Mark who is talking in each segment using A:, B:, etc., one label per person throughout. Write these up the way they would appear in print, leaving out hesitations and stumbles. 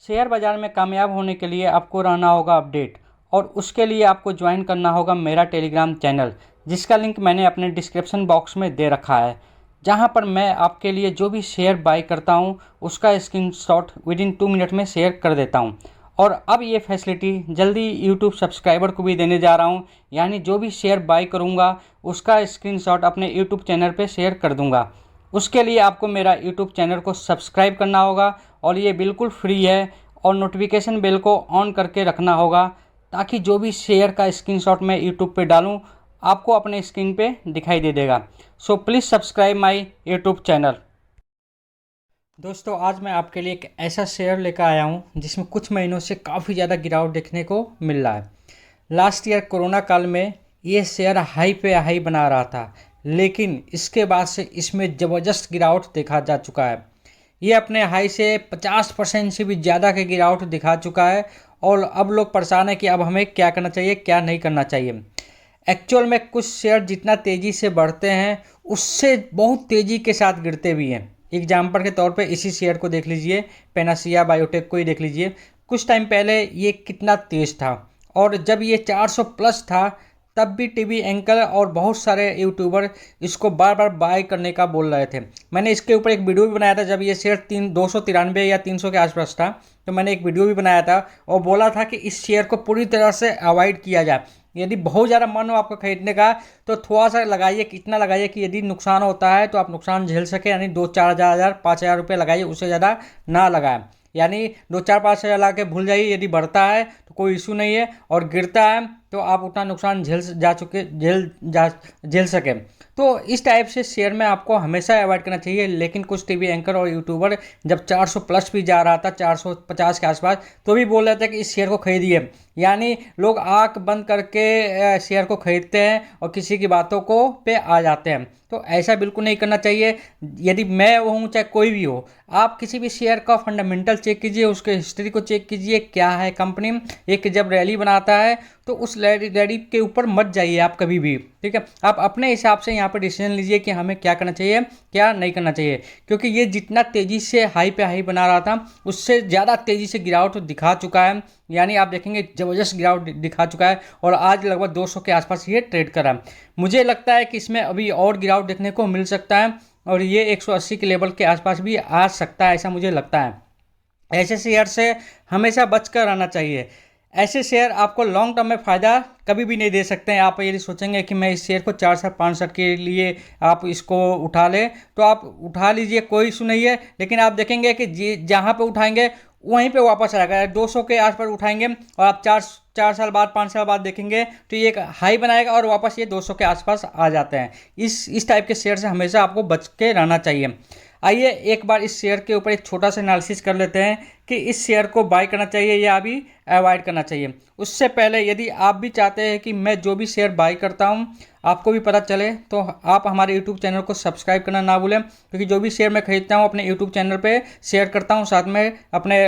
A: Share बाज़ार में कामयाब होने के लिए आपको रहना होगा अपडेट, और उसके लिए आपको ज्वाइन करना होगा मेरा टेलीग्राम चैनल, जिसका लिंक मैंने अपने डिस्क्रिप्शन बॉक्स में दे रखा है। जहां पर मैं आपके लिए जो भी शेयर बाई करता हूं उसका स्क्रीनशॉट विदिन 2 मिनट में शेयर कर देता हूं। और अब ये फैसिलिटी जल्दी यूट्यूब सब्सक्राइबर को भी देने जा रहा हूं, यानी जो भी शेयर बाई करूंगा उसका स्क्रीनशॉट अपने यूट्यूब चैनल पे शेयर कर दूंगा। उसके लिए आपको मेरा यूट्यूब चैनल को सब्सक्राइब करना होगा, और ये बिल्कुल फ्री है। और नोटिफिकेशन बेल को ऑन करके रखना होगा, ताकि जो भी शेयर का स्क्रीनशॉट मैं यूट्यूब पे डालूं आपको अपने स्क्रीन पे दिखाई दे देगा। So please subscribe my YouTube channel. दोस्तों, आज मैं आपके लिए एक ऐसा शेयर लेकर आया हूं जिसमें कुछ महीनों से काफ़ी ज़्यादा गिरावट देखने को मिल रहा है। लास्ट ईयर कोरोना काल में ये शेयर हाई पे हाई बना रहा था, लेकिन इसके बाद से इसमें ज़बरदस्त गिरावट देखा जा चुका है। ये अपने हाई से 50% से भी ज़्यादा की गिरावट दिखा चुका है, और अब लोग परेशान है कि अब हमें क्या करना चाहिए क्या नहीं करना चाहिए। एक्चुअल में कुछ शेयर जितना तेज़ी से बढ़ते हैं उससे बहुत तेज़ी के साथ गिरते भी हैं। एग्जाम्पल के तौर पे इसी शेयर को देख लीजिए, पेनासिया बायोटेक को ही देख लीजिए। कुछ टाइम पहले ये कितना तेज़ था, और जब ये 400 प्लस था तब भी टीवी एंकर और बहुत सारे यूट्यूबर इसको बार बार बाय करने का बोल रहे थे। मैंने इसके ऊपर एक वीडियो भी बनाया था जब ये शेयर 293 या 300 के आसपास था, तो मैंने एक वीडियो भी बनाया था और बोला था कि इस शेयर को पूरी तरह से अवॉइड किया जाए। यदि बहुत ज़्यादा मन हो आपको खरीदने का तो थोड़ा सा लगाइए, कितना लगाइए कि यदि नुकसान होता है तो आप नुकसान झेल सके, यानी 2-4 हज़ार 5 हज़ार रुपये लगाइए, उससे ज़्यादा ना लगाएं। यानी 2-4-5 हज़ार ला के भूल जाइए। यदि बढ़ता है तो कोई इशू नहीं है, और गिरता है तो आप उतना नुकसान झेल सके। तो इस टाइप से शेयर में आपको हमेशा अवॉइड करना चाहिए। लेकिन कुछ टीवी एंकर और यूट्यूबर जब 400 प्लस भी जा रहा था, 450 के आसपास, तो भी बोल रहे थे कि इस शेयर को खरीदिए। यानी लोग आंख बंद करके शेयर को खरीदते हैं और किसी की बातों को पे आ जाते हैं। तो ऐसा बिल्कुल नहीं करना चाहिए। यदि मैं हूँ चाहे कोई भी हो, आप किसी भी शेयर का फंडामेंटल चेक कीजिए, उसके हिस्ट्री को चेक कीजिए, क्या है कंपनी। एक जब रैली बनाता है तो उस रैली के ऊपर मत जाइए आप कभी भी, ठीक है। आप अपने हिसाब से यहाँ पर डिसीजन लीजिए कि हमें क्या करना चाहिए क्या नहीं करना चाहिए, क्योंकि ये जितना तेज़ी से हाई पे हाई बना रहा था उससे ज़्यादा तेज़ी से गिरावट दिखा चुका है। यानी आप देखेंगे ज़बरदस्त गिरावट दिखा चुका है, और आज लगभग 200 के आसपास ये ट्रेड कर रहा है। मुझे लगता है कि इसमें अभी और गिरावट देखने को मिल सकता है, और ये 180 के लेवल के आसपास भी आ सकता है, ऐसा मुझे लगता है। ऐसे शेयर से हमेशा बचकर रहना चाहिए। ऐसे शेयर आपको लॉन्ग टर्म में फ़ायदा कभी भी नहीं दे सकते हैं। आप यदि सोचेंगे कि मैं इस शेयर को 4 साल 5 साल के लिए आप इसको उठा लें, तो आप उठा लीजिए, कोई इशू नहीं है। लेकिन आप देखेंगे कि जहाँ पे उठाएंगे वहीं पे वापस आएगा। 200 के आसपास उठाएंगे और आप चार चार साल बाद 5 साल बाद देखेंगे तो ये एक हाई बनाएगा और वापस ये 200 के आसपास आ जाते हैं। इस टाइप के शेयर से हमेशा आपको बच के रहना चाहिए। आइए एक बार इस शेयर के ऊपर एक छोटा सा एनालिसिस कर लेते हैं कि इस शेयर को बाय करना चाहिए या अभी अवॉइड करना चाहिए। उससे पहले यदि आप भी चाहते हैं कि मैं जो भी शेयर बाय करता हूं आपको भी पता चले, तो आप हमारे यूट्यूब चैनल को सब्सक्राइब करना ना भूलें, क्योंकि जो भी शेयर मैं खरीदता हूं अपने यूट्यूब चैनल पे शेयर करता हूं, साथ में अपने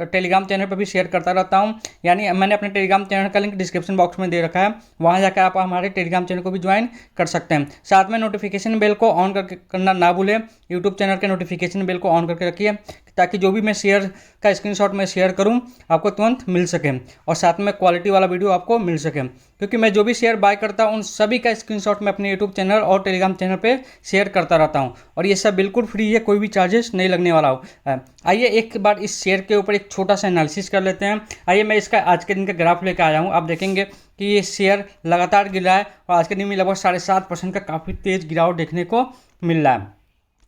A: टेलीग्राम चैनल पर भी शेयर करता रहता हूं। यानी मैंने अपने टेलीग्राम चैनल का लिंक डिस्क्रिप्शन बॉक्स में दे रखा है, वहाँ जाकर आप हमारे टेलीग्राम चैनल को भी ज्वाइन कर सकते हैं। साथ में नोटिफिकेशन बेल को ऑन करना ना भूलें। यूट्यूब चैनल के नोटिफिकेशन बेल को ऑन करके रखिए, ताकि जो भी मैं शेयर का स्क्रीनशॉट मैं शेयर करूं आपको तुरंत मिल सके, और साथ में क्वालिटी वाला वीडियो आपको मिल सके। क्योंकि मैं जो भी शेयर बाय करता हूं उन सभी का स्क्रीनशॉट मैं अपने यूट्यूब चैनल और टेलीग्राम चैनल पे शेयर करता रहता हूं, और ये सब बिल्कुल फ्री है, कोई भी चार्जेस नहीं लगने वाला हो। आइए एक बार इस शेयर के ऊपर एक छोटा सा एनालिसिस कर लेते हैं। आइए मैं इसका आज के दिन का ग्राफ लेकर आया हूँ। आप देखेंगे कि ये शेयर लगातार गिरा है, और आज के दिन में लगभग 7.5% का काफ़ी तेज़ गिरावट देखने को मिल रहा है।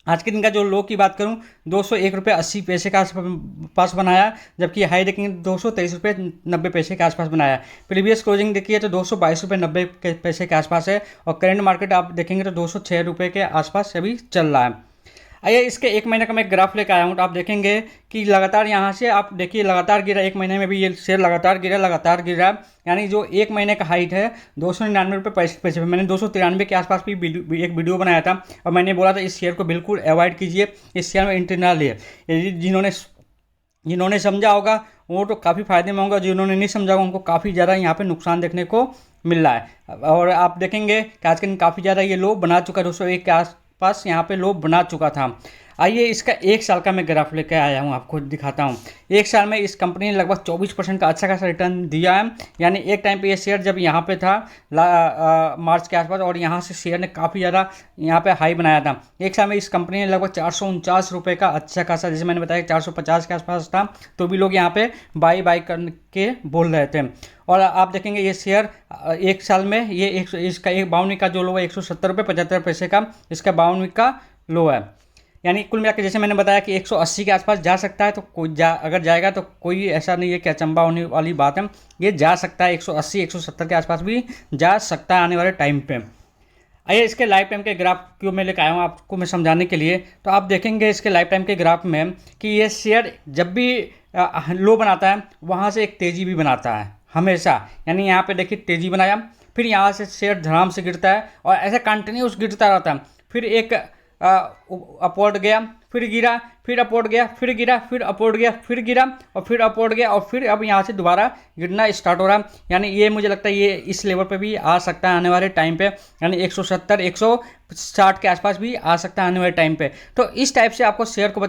A: आज के दिन का जो लो की बात करूं, 201 रुपये 80 पैसे के आसपास बनाया, जबकि हाई देखेंगे 223 रुपये 90 पैसे के आसपास बनाया। प्रीवियस क्लोजिंग देखिए तो 222 रुपये 90 पैसे के आसपास है, और करंट मार्केट आप देखेंगे तो 206 रुपये के आसपास अभी चल रहा है। आइए इसके एक महीने का मैं ग्राफ लेकर आया हूँ, तो आप देखेंगे कि लगातार यहाँ से आप देखिए लगातार गिरा, एक महीने में भी ये शेयर लगातार गिरा। यानी जो एक महीने का हाइट है 299 रुपये 65 पैसे पे, मैंने 293 के आसपास भी एक वीडियो बनाया था, और मैंने बोला था इस शेयर को बिल्कुल अवॉइड कीजिए, इस शेयर में एंट्री ना लिए। जिन्होंने समझा होगा वो तो काफ़ी फायदे में होगा, जिन्होंने नहीं समझा होगा उनको काफ़ी ज़्यादा यहाँ पे नुकसान देखने को मिल रहा है। और आप देखेंगे कि आज के दिन काफ़ी ज़्यादा ये लो बना चुका है, 201 के पास यहाँ पे लो बना चुका था। आइए इसका 1 साल का मैं ग्राफ लेकर आया हूँ, आपको दिखाता हूँ। 1 साल में इस कंपनी ने लगभग 24% का अच्छा खासा रिटर्न दिया है। यानी एक टाइम पे ये शेयर जब यहाँ पे था मार्च के आसपास, और यहाँ से शेयर ने काफ़ी ज़्यादा यहाँ पे हाई बनाया था। 1 साल में इस कंपनी ने लगभग 449 रुपये का अच्छा खासा, जैसे मैंने बताया 450 के आसपास था, तो भी लोग यहाँ पे बाई बाई करके बोल रहे थे। और आप देखेंगे ये शेयर 1 साल में ये इसका एक 52 का जो लो है 170 रुपये 75 पैसे का इसका 52 का लो है। यानी कुल मिलाकर जैसे मैंने बताया कि 180 के आसपास जा सकता है, तो अगर जाएगा तो कोई ऐसा नहीं है कि अचंभा होने वाली बात है, ये जा सकता है 180 170 के आसपास भी जा सकता है आने वाले टाइम पे। आइए इसके लाइफ टाइम के ग्राफ क्यों मैं लेकर आया हूँ आपको मैं समझाने के लिए। तो आप देखेंगे इसके लाइफ टाइम के ग्राफ में कि ये शेयर जब भी लो बनाता है वहाँ से एक तेज़ी भी बनाता है हमेशा। यानी यहाँ पे देखिए तेज़ी बनाया, फिर यहाँ से शेयर धड़ाम से गिरता है और ऐसे कंटिन्यूस गिरता रहता है, फिर एक अपवर्ड गया, फिर गिरा, फिर अपवर्ड गया, फिर गिरा, फिर अपवर्ड गया, फिर गिरा और फिर अपवर्ड गया, और फिर अब यहाँ से दोबारा गिरना स्टार्ट हो रहा है। यानी ये मुझे लगता है ये इस लेवल पे भी आ सकता है आने वाले टाइम पे, यानी 170 160 के आसपास भी आ सकता है आने वाले टाइम पे। तो इस टाइप से आपको शेयर को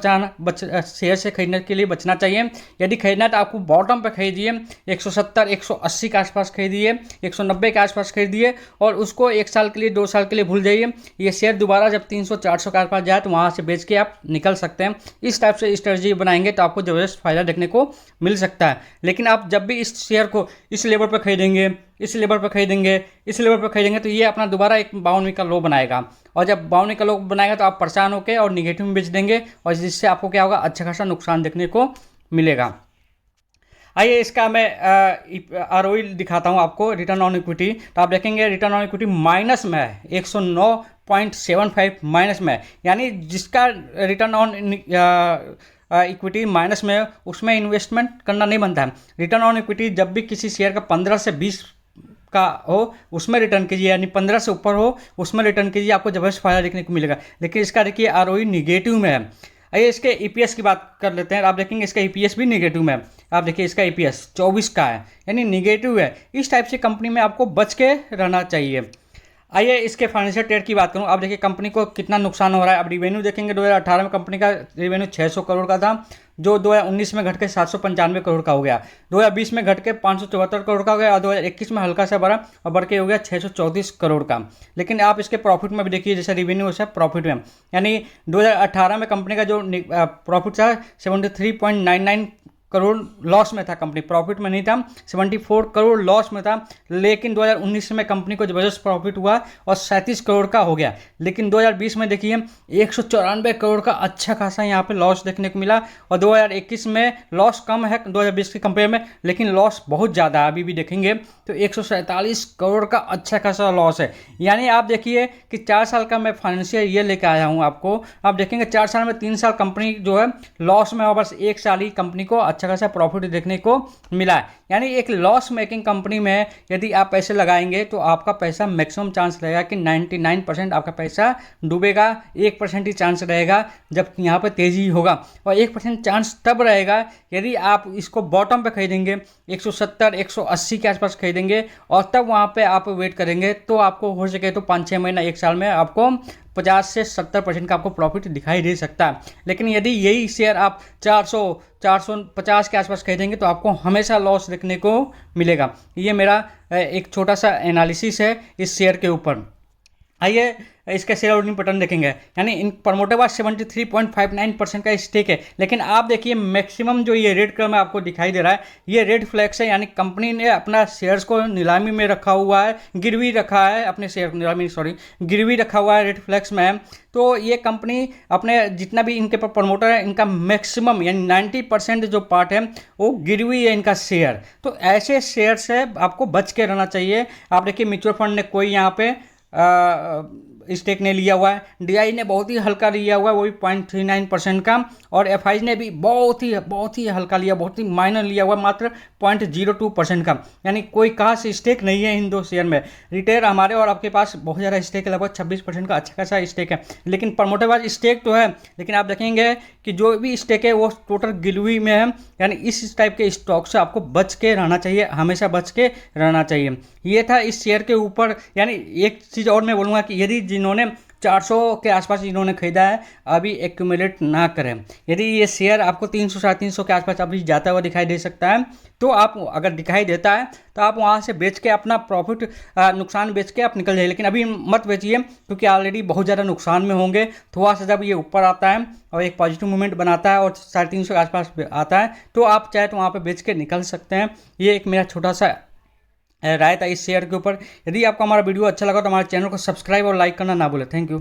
A: शेयर से खरीदने के लिए बचना चाहिए। यदि खरीदना है तो आपको बॉटम पे खरीदिए, 170 180 के आसपास खरीदिए, 190 के आसपास खरीदिए और उसको 1 साल के लिए 2 साल के लिए भूल जाइए। ये शेयर दोबारा जब 300 400 के आसपास जाए तो वहाँ से बेच के आप निकल सकते हैं। इस टाइप से स्ट्रेटजी बनाएंगे तो आपको ज़बरदस्त फायदा देखने को मिल सकता है। लेकिन आप जब भी इस शेयर को इस लेवल पर खरीदेंगे, इस लेवल पर खरीदेंगे, इस लेवल पर खरीदेंगे, तो ये अपना दोबारा एक 52 का लो बनाएगा, और जब 52 का लो बनाएगा तो आप परेशान होकर और निगेटिव में बेच देंगे, और जिससे आपको क्या होगा, अच्छा खासा नुकसान देखने को मिलेगा। आइए इसका मैं ROE दिखाता हूँ आपको, रिटर्न ऑन इक्विटी। तो आप देखेंगे रिटर्न ऑन इक्विटी माइनस में है, 109.75 माइनस में है। यानी जिसका रिटर्न ऑन इक्विटी माइनस में उसमें इन्वेस्टमेंट करना नहीं बनता है। रिटर्न ऑन इक्विटी जब भी किसी शेयर का 15 से 20 का हो उसमें रिटर्न कीजिए, यानी 15 से ऊपर हो उसमें रिटर्न कीजिए, आपको जबरदस्त फायदा देखने को मिलेगा। लेकिन इसका देखिए ROE निगेटिव में है। आइए इसके EPS की बात कर लेते हैं। आप देखेंगे इसका EPS भी निगेटिव में है। आप देखिए इसका EPS 24 का है, यानी निगेटिव है। इस टाइप से कंपनी में आपको बच के रहना चाहिए। आइए इसके फाइनेंशियल ट्रेड की बात करूं। आप देखिए कंपनी को कितना नुकसान हो रहा है। अब रिवेन्यू देखेंगे 2018 में कंपनी का रिवेन्यू 600 करोड़ का था, जो 2019 में घट के 795 करोड़ का हो गया, 2020 में घट के 574 करोड़ का हो गया, और 2021 में हल्का सा बढ़ा और बढ़ के हो गया 634 करोड़ का। लेकिन आप इसके प्रॉफिट में भी देखिए, जैसे रिवेन्यू वैसे प्रॉफिट में, यानी 2018 में कंपनी का जो प्रॉफिट था 73.99 करोड़ लॉस में था, कंपनी प्रॉफिट में नहीं था, 74 करोड़ लॉस में था। लेकिन 2019 में कंपनी को जबरदस्त प्रॉफिट हुआ और 37 करोड़ का हो गया। लेकिन 2020 में देखिए 194 करोड़ का अच्छा खासा यहाँ पे लॉस देखने को मिला, और 2021 में लॉस कम है 2020 के कंपेयर में, लेकिन लॉस बहुत ज़्यादा है। अभी भी देखेंगे तो 147 करोड़ का अच्छा खासा लॉस है। यानी आप देखिए कि 4 साल का मैं फाइनेंशियल ईयर लेकर आया हूँ आपको। आप देखेंगे 4 साल में 3 साल कंपनी जो है लॉस में, और बस 1 साल ही कंपनी को अच्छा खासा प्रॉफिट देखने को मिला है। यानी एक लॉस मेकिंग कंपनी में यदि आप पैसे लगाएंगे तो आपका पैसा मैक्सिमम चांस रहेगा कि 99% आपका पैसा डूबेगा, 1% ही चांस रहेगा जब यहाँ पे तेज़ी होगा, और 1% चांस तब रहेगा यदि आप इसको बॉटम पे खरीदेंगे 170 180 के आसपास खरीदेंगे, और तब वहाँ पे आप वेट करेंगे तो आपको हो सके तो 5-6 महीना 1 साल में आपको 50 से 70% का आपको प्रॉफिट दिखाई दे सकता है। लेकिन यदि यही शेयर आप 450 के आसपास खरीदेंगे तो आपको हमेशा लॉस देखने को मिलेगा। ये मेरा एक छोटा सा एनालिसिस है इस शेयर के ऊपर। आइए इसका शेयर होल्डिंग पैटर्न देखेंगे। यानी इन प्रमोटर पास 73.59% का स्टेक है, लेकिन आप देखिए मैक्सिमम जो ये रेड कलर में आपको दिखाई दे रहा है ये रेड फ्लैग्स है, यानी कंपनी ने अपना शेयर्स को नीलामी में रखा हुआ है, गिरवी रखा है, अपने शेयर गिरवी रखा हुआ है, रेड फ्लैग्स में है। तो ये कंपनी अपने जितना भी इनके प्रमोटर है इनका मैक्सिमम यानी 90% जो पार्ट है वो गिरवी है इनका शेयर। तो ऐसे शेयर से आपको बच के रहना चाहिए। आप देखिए म्यूचुअल फंड ने कोई यहाँ पे स्टेक ने लिया हुआ है, DI ने बहुत ही हल्का लिया हुआ है, वो भी 0.39% का, और FI ने भी बहुत ही हल्का लिया, बहुत ही माइनर लिया हुआ, मात्र 0.02% का। यानी कोई खास स्टेक नहीं है इन दो शेयर में। रिटेल हमारे और आपके पास बहुत ज़्यादा स्टेक है, लगभग 26% का अच्छा खासा स्टेक है, लेकिन प्रमोटर वाइज स्टेक तो है, लेकिन आप देखेंगे कि जो भी स्टेक है वो टोटल गिलवी में है। यानी इस टाइप के स्टॉक से आपको बच के रहना चाहिए, हमेशा बच के रहना चाहिए। ये था इस शेयर के ऊपर। यानी एक चीज़ और मैं बोलूँगा कि यदि जिन्होंने 400 के आसपास इन्होंने खरीदा है, अभी एक्यूमुलेट ना करें। यदि ये शेयर आपको 300 साढ़े 300 के आसपास अभी जाता हुआ दिखाई दे सकता है, तो आप अगर दिखाई देता है तो आप वहाँ से बेच के अपना प्रॉफिट नुकसान बेच के आप निकल जाइए, लेकिन अभी मत बेचिए क्योंकि ऑलरेडी बहुत ज़्यादा नुकसान में होंगे। थोड़ा सा जब ये ऊपर आता है और एक पॉजिटिव मूवमेंट बनाता है और 350 के आसपास आता है, तो आप चाहे तो वहाँ पर बेच के निकल सकते हैं। ये एक मेरा छोटा सा राय था इस शेयर के ऊपर। यदि आपको हमारा वीडियो अच्छा लगा तो हमारे चैनल को सब्सक्राइब और लाइक करना ना भूलें। Thank you.